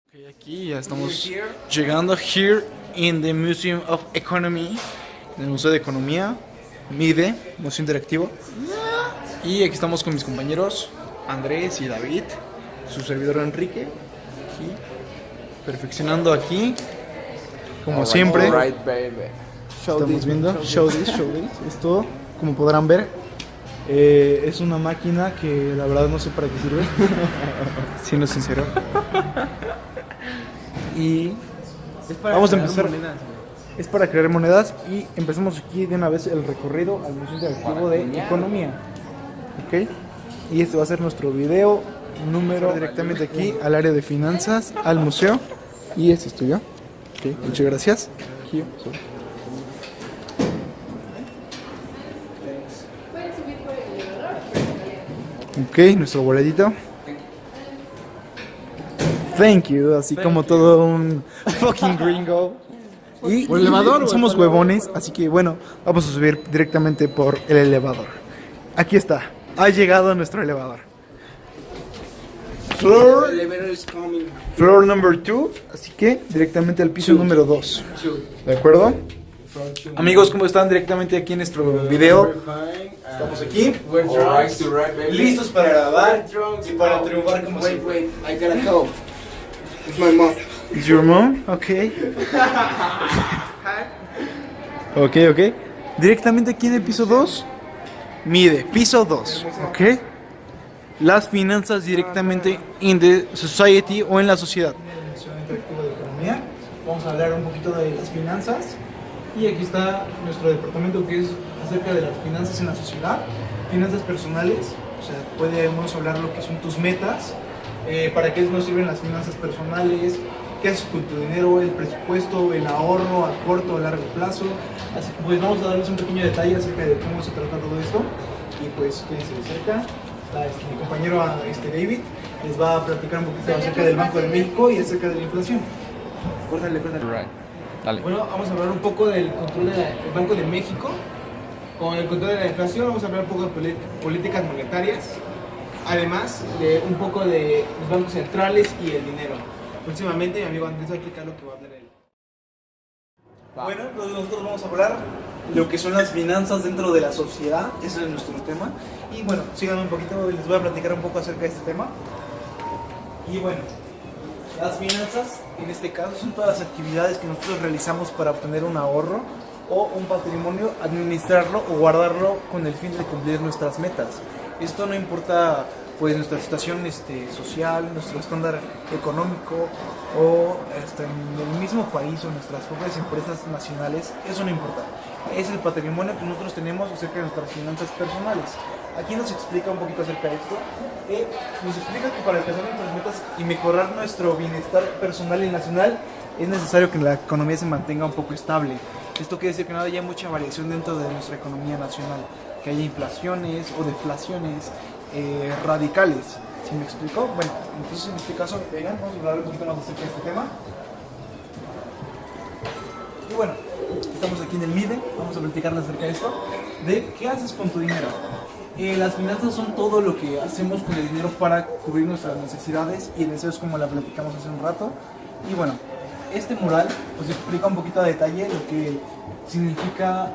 Ok, aquí ya estamos llegando here in the Museum of Economy, en el Museo de Economía, MIDE, Museo Interactivo. Y aquí estamos con mis compañeros Andrés y David, su servidor Enrique, aquí, perfeccionando aquí, como siempre. Alright, baby. Estamos viendo, show this, esto, como podrán ver, es una máquina que la verdad no sé para qué sirve, siendo sincero. Y vamos a empezar. Es para crear monedas y empezamos aquí de una vez el recorrido al Museo Interactivo de Economía. ¿Ok? Y este va a ser nuestro video número directamente aquí al área de finanzas, al museo. Y este es tuyo. Ok, muchas gracias. Aquí, ok, nuestro boletito. Thank you, así como todo un fucking gringo. Y ¿Por elevador o somos por huevones, así que bueno, vamos a subir directamente por el elevador. Aquí está, ha llegado nuestro elevador. Floor number 2, así que directamente al piso número 2. ¿De acuerdo? Amigos, ¿cómo están? Directamente aquí en nuestro video. Estamos aquí, listos para grabar y para triunfar como siempre. I gotta go. It's my mom. Is your mom? Okay. Ok. Directamente aquí en el piso 2. Mide, piso 2. Ok. Las finanzas directamente in the society o en la sociedad. El Museo Interactivo de Economía. Vamos a hablar un poquito de las finanzas. Y aquí está nuestro departamento que es acerca de las finanzas en la sociedad. Finanzas personales. O sea, podemos hablar lo que son tus metas. Para qué nos sirven las finanzas personales, qué haces con tu dinero, el presupuesto, el ahorro a corto o largo plazo. Así que pues vamos a darles un pequeño detalle acerca de cómo se trata todo esto. Y pues quédense de cerca. Mi compañero David les va a platicar un poquito acerca del Banco de México y acerca de la inflación. Córtale. Right. Dale. Bueno, vamos a hablar un poco del control del Banco de México. Con el control de la inflación vamos a hablar un poco de políticas monetarias. Además de un poco de los bancos centrales y el dinero. Próximamente mi amigo Andrés va a explicar lo que va a hablar él. Bueno, pues nosotros vamos a hablar lo que son las finanzas dentro de la sociedad, ese es nuestro tema. Y bueno, síganme un poquito, les voy a platicar un poco acerca de este tema. Y bueno, las finanzas, en este caso, son todas las actividades que nosotros realizamos para obtener un ahorro o un patrimonio, administrarlo o guardarlo con el fin de cumplir nuestras metas. Esto no importa pues nuestra situación social, nuestro estándar económico o en el mismo país o nuestras propias empresas nacionales, eso no importa. Es el patrimonio que nosotros tenemos acerca de nuestras finanzas personales. Aquí nos explica un poquito acerca de esto. Nos explica que para alcanzar nuestras metas y mejorar nuestro bienestar personal y nacional es necesario que la economía se mantenga un poco estable. Esto quiere decir que no haya mucha variación dentro de nuestra economía nacional, que haya inflaciones o deflaciones radicales. ¿Sí me explico? Bueno, entonces en este caso, vengan, vamos a hablar un poquito más acerca de este tema. Y bueno, estamos aquí en el MIDE, vamos a platicarles acerca de esto, de qué haces con tu dinero. Las finanzas son todo lo que hacemos con el dinero para cubrir nuestras necesidades y deseos, como la platicamos hace un rato. Y bueno, este mural os explica un poquito a detalle lo que significa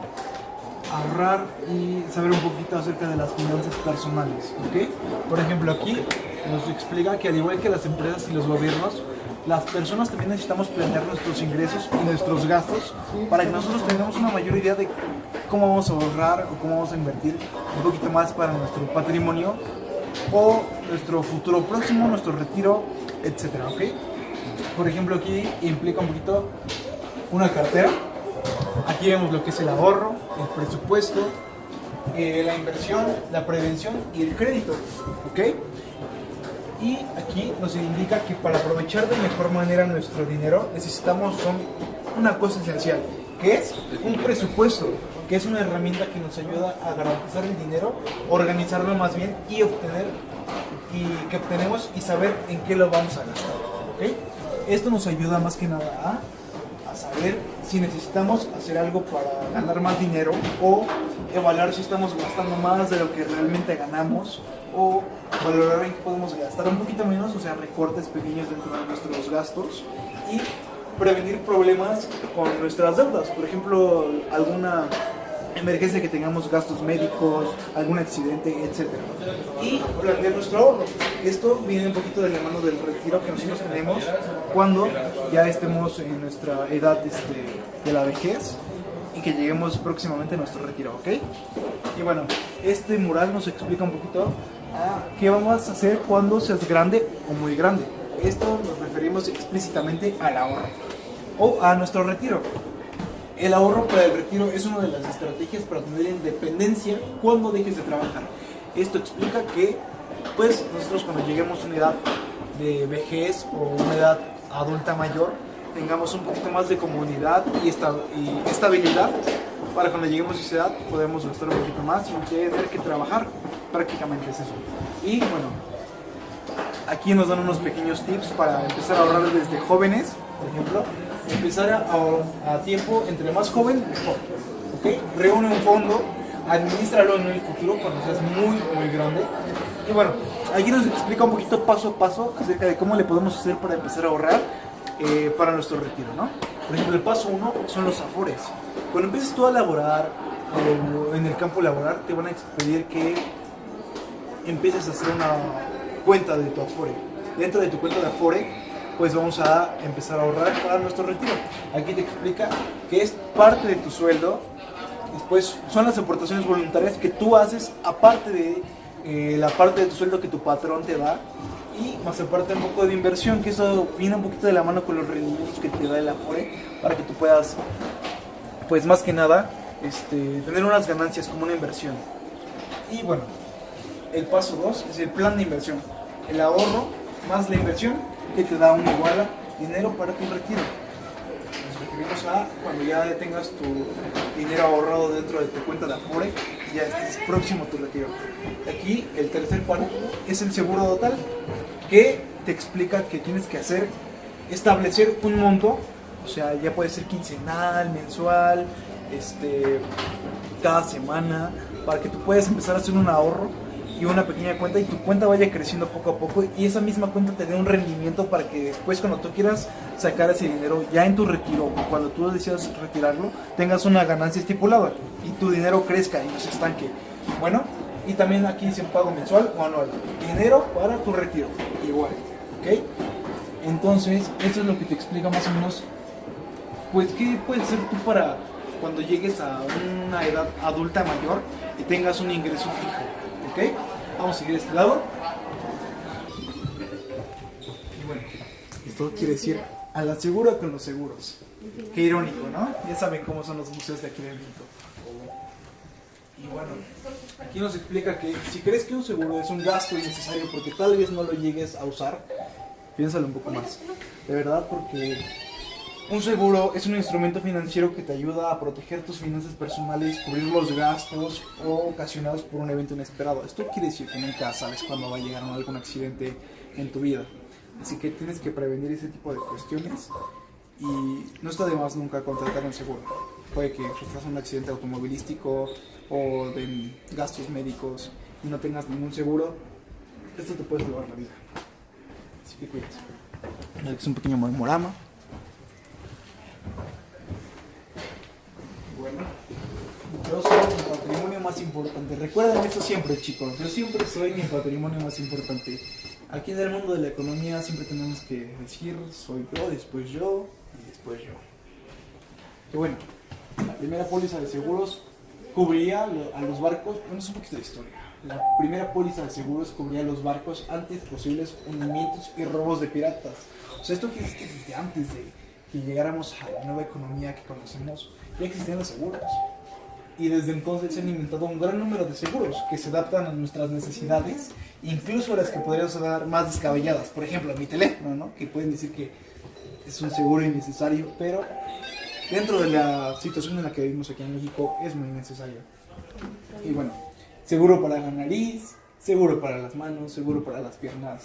ahorrar y saber un poquito acerca de las finanzas personales, ¿ok? Por ejemplo, aquí nos explica que al igual que las empresas y los gobiernos, las personas también necesitamos planear nuestros ingresos y nuestros gastos para que nosotros tengamos una mayor idea de cómo vamos a ahorrar o cómo vamos a invertir un poquito más para nuestro patrimonio o nuestro futuro próximo, nuestro retiro, etcétera, ¿ok? Por ejemplo, aquí implica un poquito una cartera. Aquí vemos lo que es el ahorro, el presupuesto, la inversión, la prevención y el crédito, ¿ok? Y aquí nos indica que para aprovechar de mejor manera nuestro dinero necesitamos una cosa esencial, que es un presupuesto, que es una herramienta que nos ayuda a garantizar el dinero, organizarlo más bien y que obtenemos y saber en qué lo vamos a gastar, ¿ok? Esto nos ayuda más que nada a saber si necesitamos hacer algo para ganar más dinero o evaluar si estamos gastando más de lo que realmente ganamos o valorar en qué podemos gastar un poquito menos, o sea, recortes pequeños dentro de nuestros gastos y prevenir problemas con nuestras deudas. Por ejemplo, alguna emergencia que tengamos, gastos médicos, algún accidente, etc. Y planear nuestro ahorro. Esto viene un poquito de la mano del retiro que nosotros tenemos cuando ya estemos en nuestra edad de la vejez y que lleguemos próximamente a nuestro retiro, ¿ok? Y bueno, este mural nos explica un poquito a qué vamos a hacer cuando seas grande o muy grande. Esto nos referimos explícitamente al ahorro o a nuestro retiro. El ahorro para el retiro es una de las estrategias para tener independencia cuando dejes de trabajar. Esto explica que, pues, nosotros cuando lleguemos a una edad de vejez o una edad adulta mayor, tengamos un poquito más de comodidad y estabilidad para cuando lleguemos a esa edad podemos gastar un poquito más sin tener que trabajar. Prácticamente es eso. Y bueno, aquí nos dan unos pequeños tips para empezar a ahorrar desde jóvenes, por ejemplo. Empezar a tiempo, entre más joven, mejor. ¿Okay? Reúne un fondo, administralo en el futuro cuando seas muy grande. Y bueno, aquí nos explica un poquito paso a paso acerca de cómo le podemos hacer para empezar a ahorrar para nuestro retiro, ¿no? Por ejemplo, el paso 1 son los afores. Cuando empieces tú a laborar o en el campo laboral, te van a pedir que empieces a hacer una cuenta de tu afore. Dentro de tu cuenta de afore, pues vamos a empezar a ahorrar para nuestro retiro. Aquí te explica que es parte de tu sueldo. Después son las aportaciones voluntarias que tú haces aparte de la parte de tu sueldo que tu patrón te da, y más aparte un poco de inversión, que eso viene un poquito de la mano con los rendimientos que te da el Afore, para que tú puedas, pues más que nada, tener unas ganancias como una inversión. Y bueno, el paso 2 es el plan de inversión. El ahorro más la inversión que te da una iguala dinero para tu retiro. Nos referimos a cuando ya tengas tu dinero ahorrado dentro de tu cuenta de Afore, ya estés próximo a tu retiro. Aquí el tercer paso es el seguro total, que te explica que tienes que establecer un monto, o sea, ya puede ser quincenal, mensual, cada semana, para que tú puedas empezar a hacer un ahorro y una pequeña cuenta, y tu cuenta vaya creciendo poco a poco, y esa misma cuenta te dé un rendimiento para que después, cuando tú quieras sacar ese dinero ya en tu retiro o cuando tú decidas retirarlo, tengas una ganancia estipulada y tu dinero crezca y no se estanque. Bueno, y también aquí dice un pago mensual o anual, dinero para tu retiro, igual, ¿ok? Entonces, esto es lo que te explica más o menos, pues, qué puedes hacer tú para cuando llegues a una edad adulta mayor y tengas un ingreso fijo, ¿ok? Vamos a seguir este lado. Y bueno, esto quiere decir a la segura con los seguros. Qué irónico, ¿no? Ya saben cómo son los museos de aquí de México. Y bueno, aquí nos explica que si crees que un seguro es un gasto innecesario porque tal vez no lo llegues a usar, piénsalo un poco más. De verdad, porque un seguro es un instrumento financiero que te ayuda a proteger tus finanzas personales, cubrir los gastos ocasionados por un evento inesperado. Esto quiere decir que nunca sabes cuándo va a llegar algún accidente en tu vida. Así que tienes que prevenir ese tipo de cuestiones y no está de más nunca contratar un seguro. Puede que sufras un accidente automovilístico o de gastos médicos y no tengas ningún seguro. Esto te puede salvar la vida. Así que cuídate. Es un pequeño memorama. Bueno, yo soy mi patrimonio más importante. Recuerden esto siempre, chicos. Yo siempre soy mi patrimonio más importante. Aquí en el mundo de la economía siempre tenemos que decir soy yo, después yo y después yo. Y bueno, la primera póliza de seguros cubría a los barcos. Bueno, es un poquito de historia. La primera póliza de seguros cubría a los barcos ante posibles hundimientos y robos de piratas. O sea, esto quiere decir que desde antes de que llegáramos a la nueva economía que conocemos, ya existían los seguros. Y desde entonces se han inventado un gran número de seguros que se adaptan a nuestras necesidades, incluso a las que podrían sonar más descabelladas. Por ejemplo, mi teléfono, ¿no? Que pueden decir que es un seguro innecesario, pero dentro de la situación en la que vivimos aquí en México es muy necesario. Y bueno, seguro para la nariz, seguro para las manos, seguro para las piernas.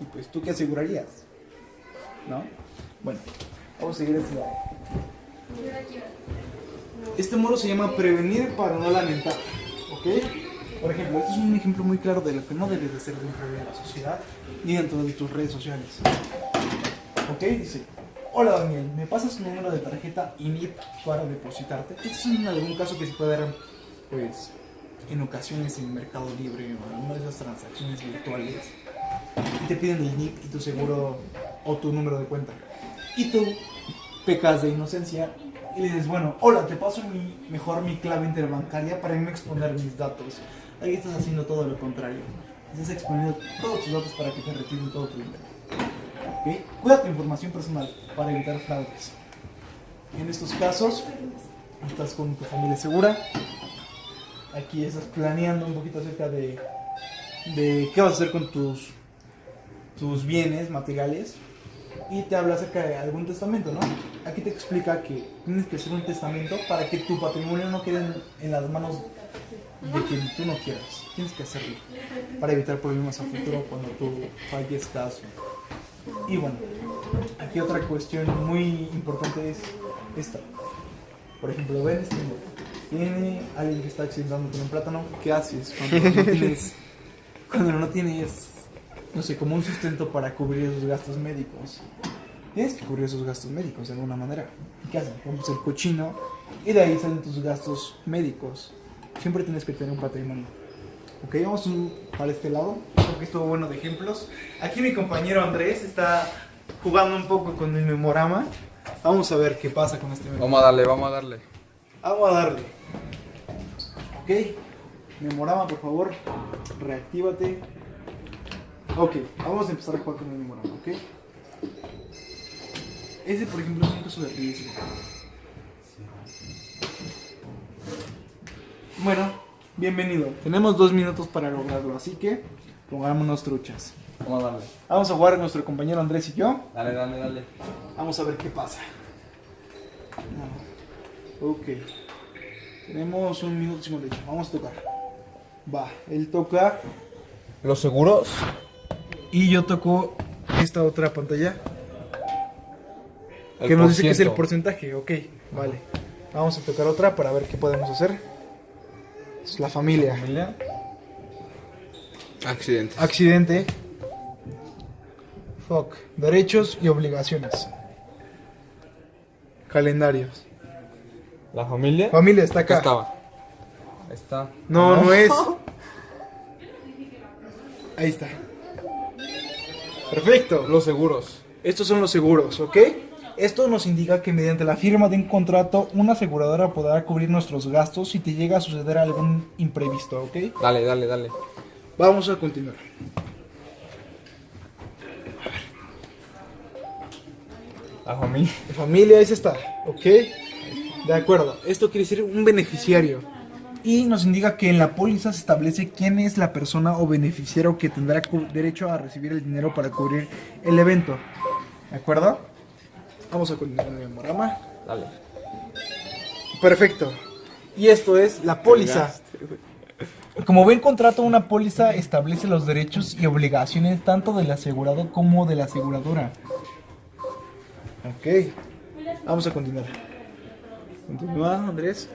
Y pues, ¿tú qué asegurarías? ¿No? Bueno, vamos a seguir este lado. Este módulo se llama prevenir para no lamentar, ¿ok? Por ejemplo, este es un ejemplo muy claro de lo que no debes de hacer dentro de la sociedad ni dentro de tus redes sociales. Ok, dice: hola Daniel, ¿me pasas tu número de tarjeta INIP para depositarte? Este es algún caso que se puede dar, pues, en ocasiones en Mercado Libre o en una de esas transacciones virtuales. Y te piden el NIP y tu seguro o tu número de cuenta. Y tú pecas de inocencia y le dices: bueno, hola, te paso mi clave interbancaria para no exponer mis datos. Ahí estás haciendo todo lo contrario. Estás exponiendo todos tus datos para que te retiren todo tu dinero. ¿Okay? Cuida tu información personal para evitar fraudes. En estos casos, estás con tu familia segura. Aquí estás planeando un poquito acerca de qué vas a hacer con tus bienes materiales. Y te habla acerca de algún testamento, ¿no? Aquí te explica que tienes que hacer un testamento para que tu patrimonio no quede en las manos de quien tú no quieras. Tienes que hacerlo para evitar problemas a futuro cuando tú fallezcas. Y bueno, aquí otra cuestión muy importante es esta. Por ejemplo, ven este mundo. Tiene alguien que está accidentando con un plátano. ¿Qué haces cuando no tienes, no sé, como un sustento para cubrir esos gastos médicos? Tienes que cubrir esos gastos médicos de alguna manera. ¿Qué haces? Rompes el cochino y de ahí salen tus gastos médicos. Siempre tienes que tener un patrimonio. Ok, vamos para este lado. Creo que estuvo bueno de ejemplos. Aquí mi compañero Andrés está jugando un poco con el memorama. Vamos a ver qué pasa con este memorama. Vamos a darle, vamos a darle. Vamos a darle. Ok, memorama, por favor, reactívate. Ok, vamos a empezar a jugar con el memorama, ok. Ese, por ejemplo, es un caso de riesgo. Bueno, bienvenido. Tenemos 2 minutos para lograrlo, así que pongámonos truchas. Vamos a darle. Vamos a jugar nuestro compañero Andrés y yo. Dale, dale, dale. Vamos a ver qué pasa. Ok. Tenemos 1 minuto y 58. Vamos a tocar. Va, él toca. ¿Los seguros? Y yo toco esta otra pantalla. Que nos dice que es el porcentaje. Ok, vale. Vamos a tocar otra para ver qué podemos hacer. Es la familia. Accidentes. Accidente. Fuck. Derechos y obligaciones. Calendarios. ¿La familia? Familia está Acá acá. estaba. Ahí está. No, no es. Ahí está. Perfecto. Los seguros. Estos son los seguros, ¿ok? Esto nos indica que mediante la firma de un contrato, una aseguradora podrá cubrir nuestros gastos si te llega a suceder algún imprevisto, ¿ok? Dale, dale, dale. Vamos a continuar. La familia. La familia es esta, ¿ok? De acuerdo. Esto quiere decir un beneficiario. Y nos indica que en la póliza se establece quién es la persona o beneficiario que tendrá derecho a recibir el dinero para cubrir el evento. ¿De acuerdo? Vamos a continuar con el memorama. Dale. Perfecto. Y esto es la póliza. Como ven, contrato, una póliza establece los derechos y obligaciones tanto del asegurado como de la aseguradora. Ok. Vamos a continuar. Continúa, Andrés.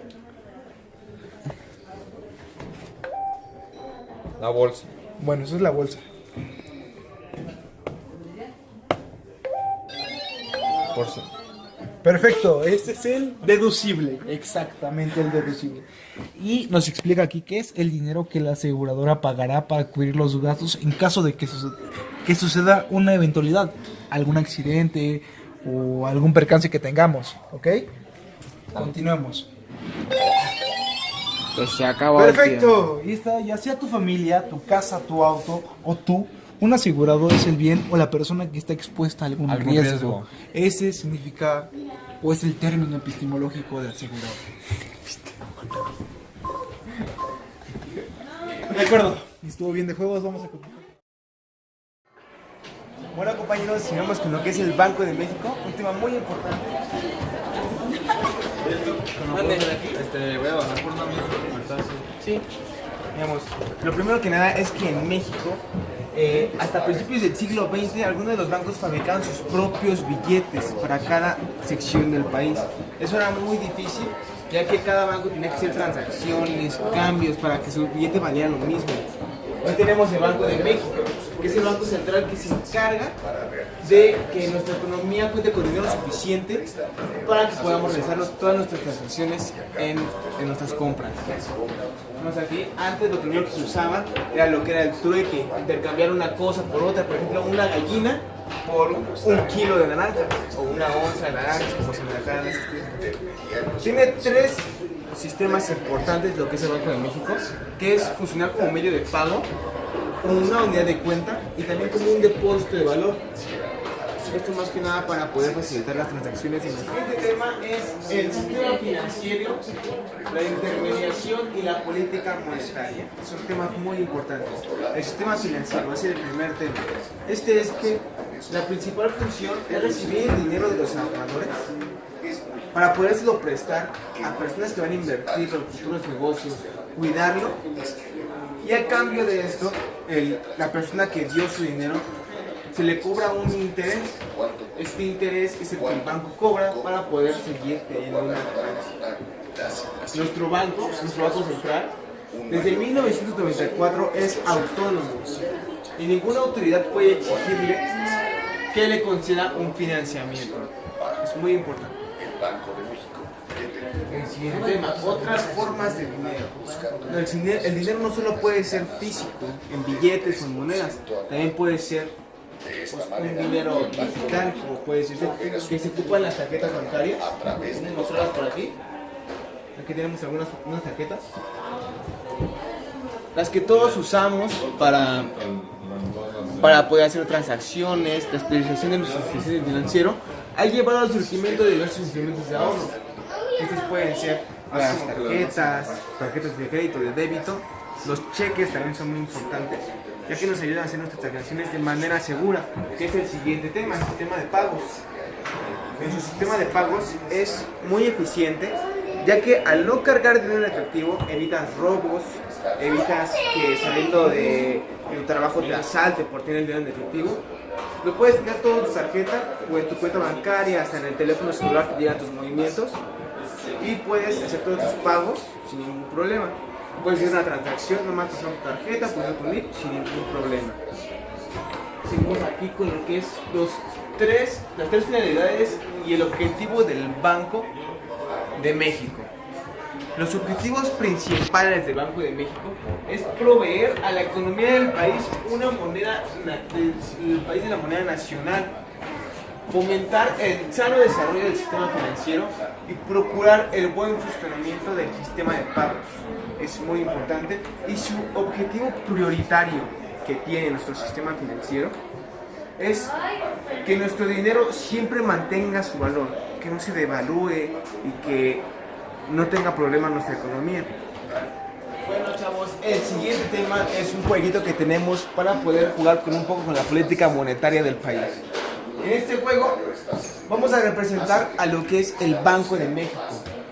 La bolsa. Bueno, eso es la bolsa. Bolsa. Perfecto, este es el deducible, exactamente el deducible. Y nos explica aquí qué es el dinero que la aseguradora pagará para cubrir los gastos en caso de que suceda una eventualidad, algún accidente o algún percance que tengamos, ¿ok? Continuemos. Pues se acaba. Perfecto, y está, ya sea tu familia, tu casa, tu auto o tú, un asegurador es el bien o la persona que está expuesta a algún riesgo. Ese significa, o es el término epistemológico de asegurador. De acuerdo, estuvo bien de juegos, vamos a continuar. Bueno, compañeros, sigamos con lo que es el Banco de México, un tema muy importante. Voy a bajar por una mierda. Sí, digamos, lo primero que nada es que en México, hasta principios del siglo XX, algunos de los bancos fabricaban sus propios billetes para cada sección del país. Eso era muy difícil ya que cada banco tenía que hacer transacciones, cambios para que su billete valiera lo mismo. Hoy tenemos el Banco de México, que es el banco central que se encarga de que nuestra economía cuente con dinero suficiente para que podamos realizar todas nuestras transacciones en nuestras compras. Vamos aquí, antes lo primero que se usaba era lo que era el trueque, intercambiar una cosa por otra, por ejemplo una gallina por un kilo de naranja o una onza de naranja, como se me dejaran esos tiempos. Tiene tres sistemas importantes lo que es el Banco de México, que es funcionar como medio de pago, como una unidad de cuenta y también como un depósito de valor. Esto más que nada para poder facilitar las transacciones. El siguiente tema es el sistema financiero, la intermediación y la política monetaria. Son temas muy importantes. El sistema financiero va a ser el primer tema. Este es que la principal función es recibir el dinero de los ahorradores para podérselo prestar a personas que van a invertir en futuros negocios, cuidarlo, y a cambio de esto, la persona que dio su dinero se le cobra un interés. Este interés es el que el banco cobra para poder seguir teniendo una ganancia. Nuestro banco central, desde 1994 es autónomo y ninguna autoridad puede exigirle que le conceda un financiamiento. Es muy importante. El siguiente tema, otras formas de dinero. El dinero no solo puede ser físico, en billetes o en monedas, también puede ser un dinero digital, como puede decirse, que se ocupa en las tarjetas bancarias. Vamos a mostrarlas por aquí. Aquí tenemos unas tarjetas, las que todos usamos para poder hacer transacciones. La especialización de nuestro sistema financiero ha llevado al surgimiento de diversos instrumentos de ahorro. Estos pueden ser las tarjetas de crédito, de débito. Los cheques también son muy importantes, ya que nos ayudan a hacer nuestras transacciones de manera segura, que es el siguiente tema, el sistema de pagos. En su sistema de pagos es muy eficiente, ya que al no cargar dinero en efectivo evitas robos, evitas que saliendo de tu trabajo te asalte por tener el dinero en efectivo. Lo puedes tener todo en tu tarjeta o en tu cuenta bancaria, hasta en el teléfono celular que llegan tus movimientos, y puedes hacer todos tus pagos sin ningún problema. Puedes hacer una transacción nomás con tu tarjeta, poner tu NIP sin ningún problema. Seguimos aquí con lo que es las tres finalidades y el objetivo del Banco de México. Los objetivos principales del Banco de México es proveer a la economía del país una moneda de la moneda nacional, fomentar el sano desarrollo del sistema financiero y procurar el buen funcionamiento del sistema de pagos. Es muy importante, y su objetivo prioritario que tiene nuestro sistema financiero es que nuestro dinero siempre mantenga su valor, que no se devalúe y que no tenga problemas nuestra economía. Bueno, chavos, el siguiente tema es un jueguito que tenemos para poder jugar un poco con la política monetaria del país. En este juego vamos a representar a lo que es el Banco de México.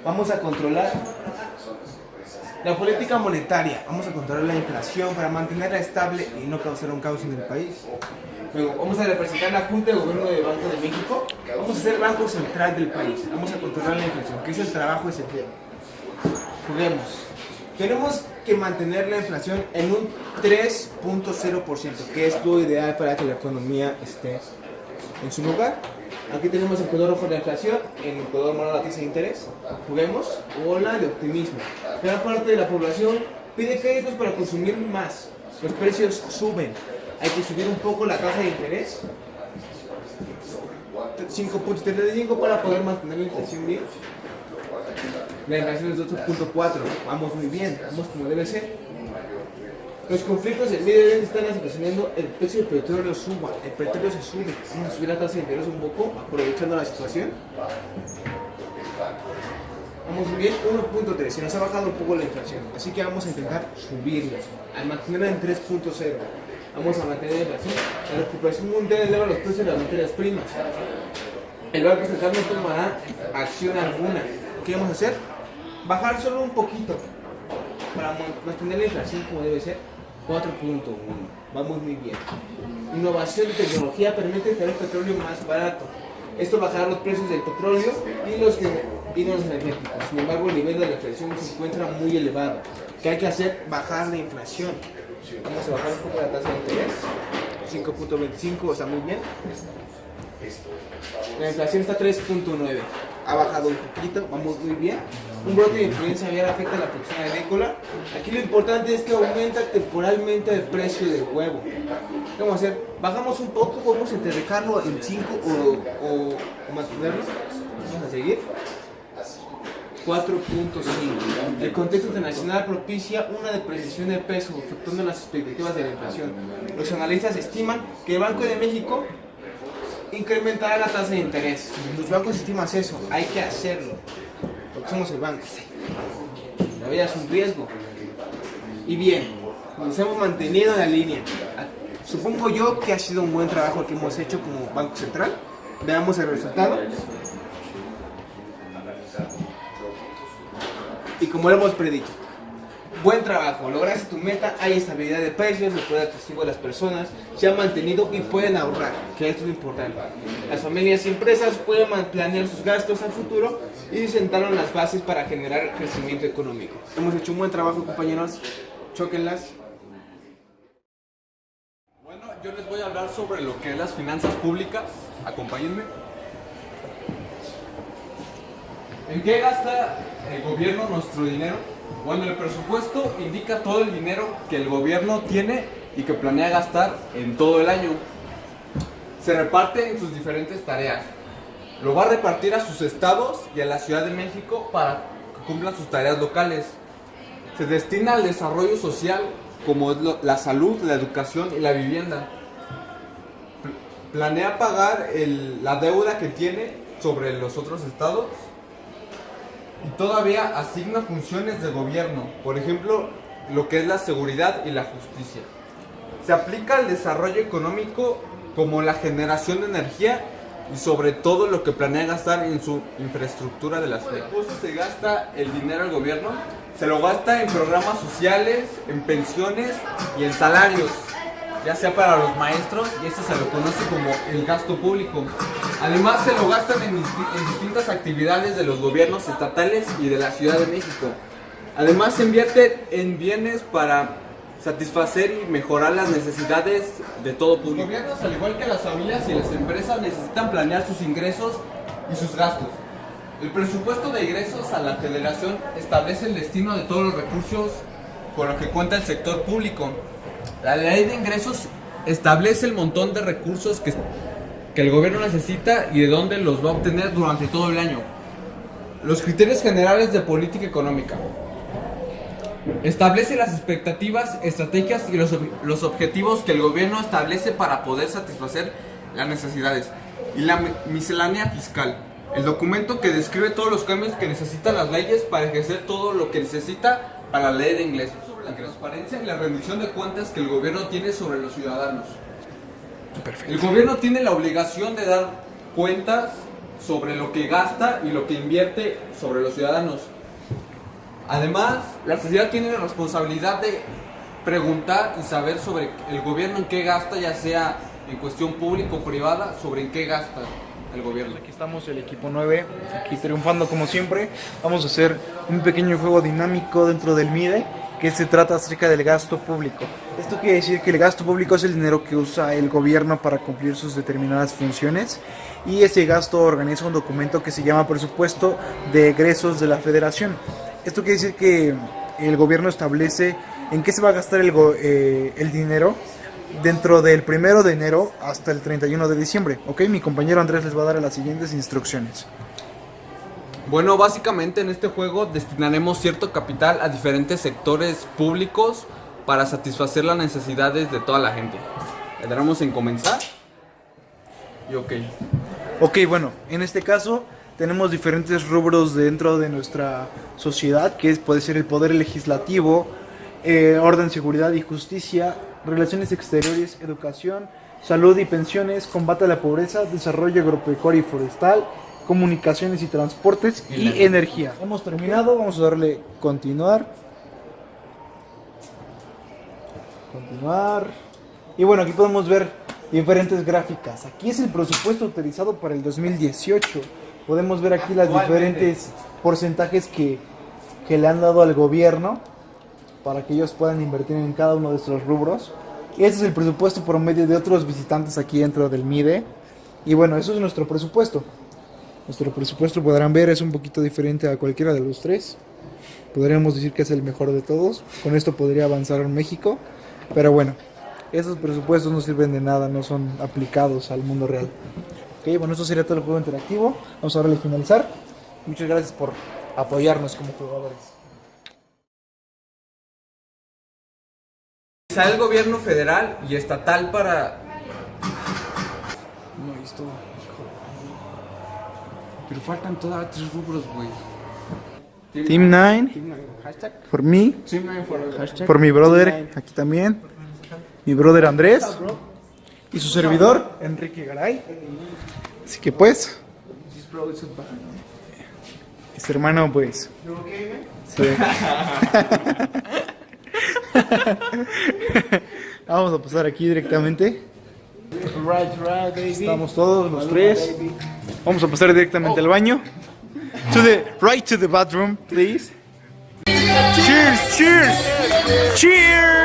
Vamos a controlar la política monetaria, vamos a controlar la inflación para mantenerla estable y no causar un caos en el país. Luego vamos a representar la Junta de Gobierno del Banco de México. Vamos a ser el banco central del país. Vamos a controlar la inflación, que es el trabajo esencial. Juguemos. Tenemos que mantener la inflación en un 3.0%, que es lo ideal para que la economía esté en su lugar. Aquí tenemos el color rojo de la inflación, en el color morado la tasa de interés. Juguemos. Ola de optimismo. Gran parte de la población pide créditos para consumir más. Los precios suben. Hay que subir un poco la tasa de interés. 5.75 para poder mantener la inflación bien. La inflación es de 8.4. Vamos muy bien, vamos como debe ser. Los conflictos del Medio Oriente están ocasionando el precio del petróleo suba. El petróleo se sube. Vamos a subir la tasa de interés un poco, aprovechando la situación. Vamos muy bien, 1.3. Se nos ha bajado un poco la inflación, así que vamos a intentar subirla, al mantenerla en 3.0. Vamos a mantener la inflación. La recuperación mundial eleva los precios de las materias primas. El Banco Central no tomará acción alguna. ¿Qué vamos a hacer? Bajar solo un poquito para mantener la inflación como debe ser. 4.1. Vamos muy bien. Innovación de tecnología permite tener petróleo más barato. Esto bajará los precios del petróleo y los que y no los energéticos. Sin embargo, el nivel de la inflación se encuentra muy elevado. ¿Qué hay que hacer? Bajar la inflación. Vamos a bajar un poco la tasa de interés. 5.25 está muy bien. La inflación está 3.9. Ha bajado un poquito, vamos muy bien. Un brote de influencia aviar afecta a la producción agrícola. Aquí lo importante es que aumenta temporalmente el precio del huevo. ¿Qué vamos a hacer? Bajamos un poco, podemos dejarlo en 5 o mantenerlo. Vamos a seguir. 4.5. El contexto internacional propicia una depreciación del peso, afectando las expectativas de la inflación. Los analistas estiman que el Banco de México incrementará la tasa de interés. Los bancos estiman eso, hay que hacerlo, porque somos el banco. La vida es un riesgo. Y bien, nos hemos mantenido en la línea. Supongo yo que ha sido un buen trabajo que hemos hecho como Banco Central. Veamos el resultado. Y como lo hemos predicho, buen trabajo, lograste tu meta, hay estabilidad de precios, el poder adquisitivo de las personas se ha mantenido y pueden ahorrar, que esto es lo importante. Las familias y empresas pueden planear sus gastos al futuro y sentaron las bases para generar crecimiento económico. Hemos hecho un buen trabajo, compañeros, chóquenlas. Bueno, yo les voy a hablar sobre lo que es las finanzas públicas. Acompáñenme. ¿En qué gasta el gobierno nuestro dinero? Bueno, el presupuesto indica todo el dinero que el gobierno tiene y que planea gastar en todo el año. Se reparte en sus diferentes tareas. Lo va a repartir a sus estados y a la Ciudad de México para que cumplan sus tareas locales. Se destina al desarrollo social, como es la salud, la educación y la vivienda. Planea pagar la deuda que tiene sobre los otros estados. Y todavía asigna funciones de gobierno, por ejemplo, lo que es la seguridad y la justicia. Se aplica al desarrollo económico como la generación de energía y sobre todo lo que planea gastar en su infraestructura de la ciudad. ¿Cómo se gasta el dinero del gobierno? Se lo gasta en programas sociales, en pensiones y en salarios, ya sea para los maestros, y esto se lo conoce como el gasto público. Además se lo gastan en distintas actividades de los gobiernos estatales y de la Ciudad de México. Además se invierte en bienes para satisfacer y mejorar las necesidades de todo público. Los gobiernos, al igual que las familias y las empresas, necesitan planear sus ingresos y sus gastos. El presupuesto de ingresos a la Federación establece el destino de todos los recursos con los que cuenta el sector público. La ley de ingresos establece el montón de recursos que el gobierno necesita y de dónde los va a obtener durante todo el año. Los criterios generales de política económica. Establece las expectativas, estrategias y los objetivos que el gobierno establece para poder satisfacer las necesidades. Y la miscelánea fiscal. El documento que describe todos los cambios que necesitan las leyes para ejercer todo lo que necesita para la ley de ingresos. Sobre la transparencia y la rendición de cuentas que el gobierno tiene sobre los ciudadanos. Perfecto. El gobierno tiene la obligación de dar cuentas sobre lo que gasta y lo que invierte sobre los ciudadanos. Además, la sociedad tiene la responsabilidad de preguntar y saber sobre el gobierno en qué gasta, ya sea en cuestión pública o privada, sobre en qué gasta el gobierno. Aquí estamos, el equipo 9, aquí triunfando como siempre. Vamos a hacer un pequeño juego dinámico dentro del MIDE, que se trata acerca del gasto público. Esto quiere decir que el gasto público es el dinero que usa el gobierno para cumplir sus determinadas funciones, y ese gasto organiza un documento que se llama Presupuesto de Egresos de la Federación. Esto quiere decir que el gobierno establece en qué se va a gastar el dinero dentro del 1 de enero hasta el 31 de diciembre. Ok, mi compañero Andrés les va a dar las siguientes instrucciones. Bueno, básicamente en este juego destinaremos cierto capital a diferentes sectores públicos para satisfacer las necesidades de toda la gente. Le daremos en comenzar. Y ok. Ok, bueno, en este caso tenemos diferentes rubros dentro de nuestra sociedad, que puede ser el poder legislativo, orden, seguridad y justicia, relaciones exteriores, educación, salud y pensiones, combate a la pobreza, desarrollo agropecuario y forestal, comunicaciones y transportes y energía. Hemos terminado, vamos a darle continuar. Continuar. Y bueno, aquí podemos ver diferentes gráficas. Aquí es el presupuesto utilizado para el 2018. Podemos ver aquí las diferentes porcentajes que le han dado al gobierno para que ellos puedan invertir en cada uno de estos rubros. Y ese es el presupuesto promedio de otros visitantes aquí dentro del MIDE. Y bueno, eso es nuestro presupuesto. Nuestro presupuesto, podrán ver, es un poquito diferente a cualquiera de los tres. Podríamos decir que es el mejor de todos. Con esto podría avanzar en México. Pero bueno, esos presupuestos no sirven de nada, no son aplicados al mundo real. Ok, bueno, esto sería todo el juego interactivo. Vamos ahora a finalizar. Muchas gracias por apoyarnos como jugadores. Está el gobierno federal y estatal para... No, esto... Pero faltan todavía 3 rubros, güey. Team 9, por mí, Team 9 for por mi brother, aquí también. Mi brother Andrés. Y su servidor, Enrique Garay. Así que pues... Este hermano, pues... Sí. Vamos a pasar aquí directamente. Estamos todos los tres. Vamos a pasar directamente al baño. Right to the bathroom, please. Cheers, cheers, cheers.